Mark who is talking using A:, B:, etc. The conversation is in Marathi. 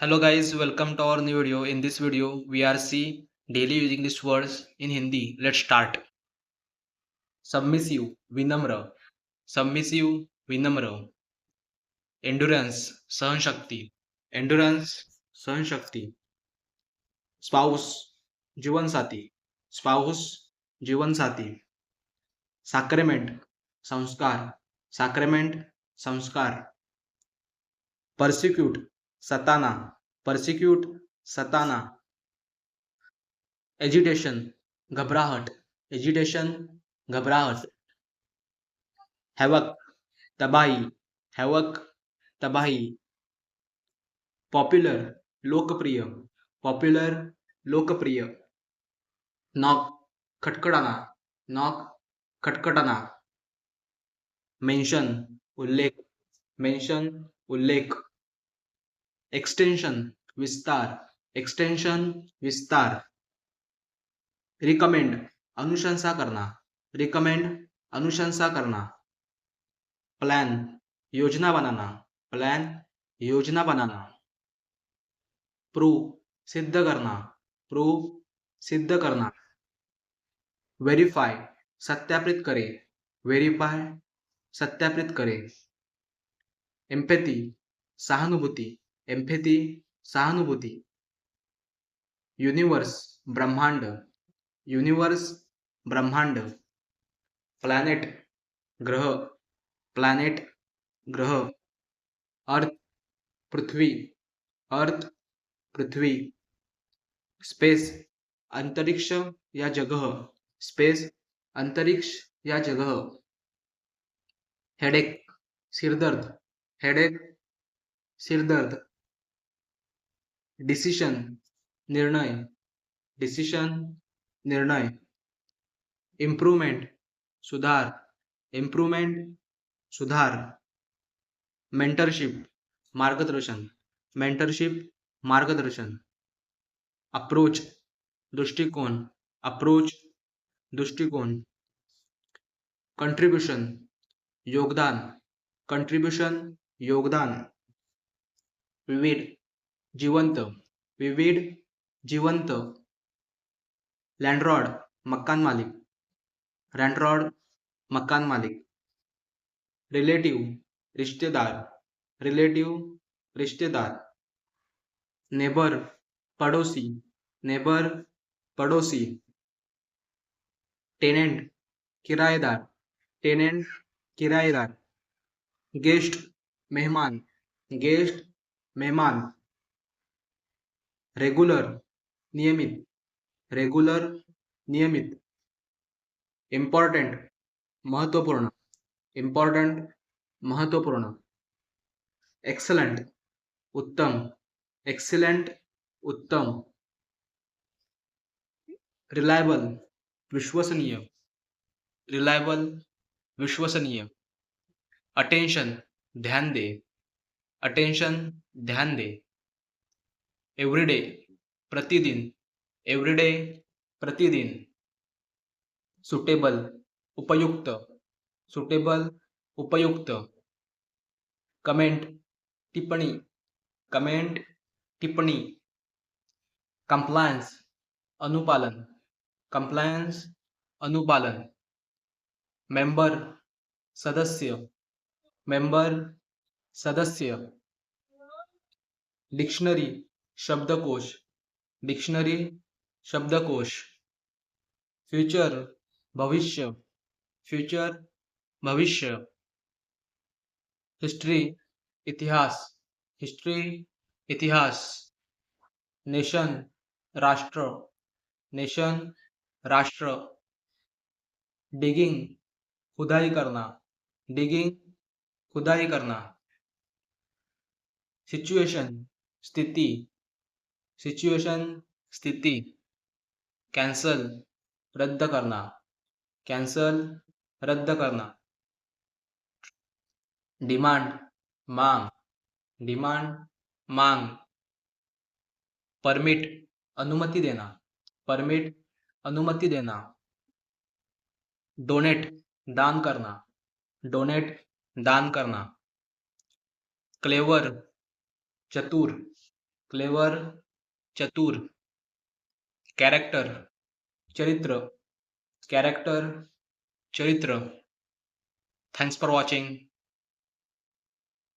A: Hello guys, welcome to our new video. In this video, we are see daily using these words in Hindi. Let's start. Submissive, vinamra. Submissive, vinamra. Endurance, सहनशक्ती. Endurance, सहनशक्ती. Spouse, जीवनसाथी. Spouse, जीवनसाथी. Sacrament, संस्कार. Sacrament, संस्कार. Persecute, सताना. Persecute, सताना. एजिटेशन, घबराहट. एजिटेशन, घबराहट. हैवक, तबाही. हैवक, तबाही. पॉप्युलर, लोकप्रिय. पॉप्युलर, लोकप्रिय. नॉक, खटखटाना. नॉक, खटखटाना. मेंशन, उल्लेख. मेंशन, उल्लेख. एक्सटेंशन, विस्तार. एक्सटेंशन, विस्तार. रिकमेंड, अनुशंसा करना. रिकमेंड, अनुशंसा करना. प्लान, योजना बनाना. प्लान, योजना बनाना. प्रूव, सिद्ध करना. प्रूव, सिद्ध करना. व्हेरीफाय, सत्यापित करे. व्हेरीफाय, सत्यापित करे. एम्पॅथी, सहानुभूती. एम्पॅथी, सहानुभूती. युनिवर्स, ब्रह्मांड. युनिवर्स, ब्रह्मांड. प्लॅनेट, ग्रह. प्लॅनेट, ग्रह. अर्थ, पृथ्वी. अर्थ, पृथ्वी. स्पेस, अंतरिक्ष या जगह. स्पेस, अंतरिक्ष या जगह. हेडेक, सिरदर्द. हेडेक, सिरदर्द. डिसिशन, निर्णय. डिसिशन, निर्णय. इम्प्रूव्हमेंट, सुधार. इम्प्रूव्हमेंट, सुधार. मेंटरशिप, मार्गदर्शन. मेंटरशिप, मार्गदर्शन. अप्रोच, दृष्टिकोन. अप्रोच, दृष्टिकोन. कंट्रीब्युशन, योगदान. कंट्रीब्युशन, योगदान. विविध, जिवंत. विविध, जिवंत. लँडलॉर्ड, मकान मालिक. लँडलॉर्ड, मकान मालिक. रिलेटिव्ह, रिश्तेदार. रिलेटिव्ह, रिश्तेदार. नेबर, पडोसी. नेबर, पडोसी. टेनेंट, किरायेदार. टेनेंट, किरायेदार. गेस्ट, मेहमान. गेस्ट, मेहमान. रेग्युलर, नियमित. रेग्युलर, नियमित. इम्पॉर्टंट, महत्वपूर्ण. इम्पॉर्टंट, महत्वपूर्ण. एक्सलंट, उत्तम. एक्सलंट, उत्तम. रिलायबल, विश्वसनीय. रिलायबल, विश्वसनीय. अटेन्शन, ध्यान दे. अटेन्शन, ध्यान दे. एव्हरीडे, प्रतिदिन. एव्हरीडे, प्रतिदिन. सुटेबल, उपयुक्त. सुटेबल, उपयुक्त. कमेंट, टिप्पणी. कमेंट, टिप्पणी. कंप्लायन्स, अनुपालन. कंप्लायन्स, अनुपालन. मेंबर, सदस्य. मेंबर, सदस्य. डिक्शनरी, शब्दकोश. डिक्शनरी, शब्दकोश. फ्युचर, भविष्य. फ्युचर, भविष्य. हिस्ट्री, इतिहास. हिस्ट्री, इतिहास. नेशन, राष्ट्र. नेशन, राष्ट्र. डिगिंग, खुदाई करना. डिगिंग, खुदाई करना. सिच्युएशन, स्थिती. सिच्युएशन, स्थिती. कॅन्सल, रद्द करना. कॅन्सल, रद्द करना. डिमांड, मांग. डिमांड, मांग. परमिट, अनुमती देना. परमिट, अनुमती देना. डोनेट, दान करना. डोनेट, दान करना. क्लेवर, चतुर. क्लेवर, चतुर, कॅरेक्टर, चरित्र, कॅरेक्टर, चरित्र. Thanks for watching.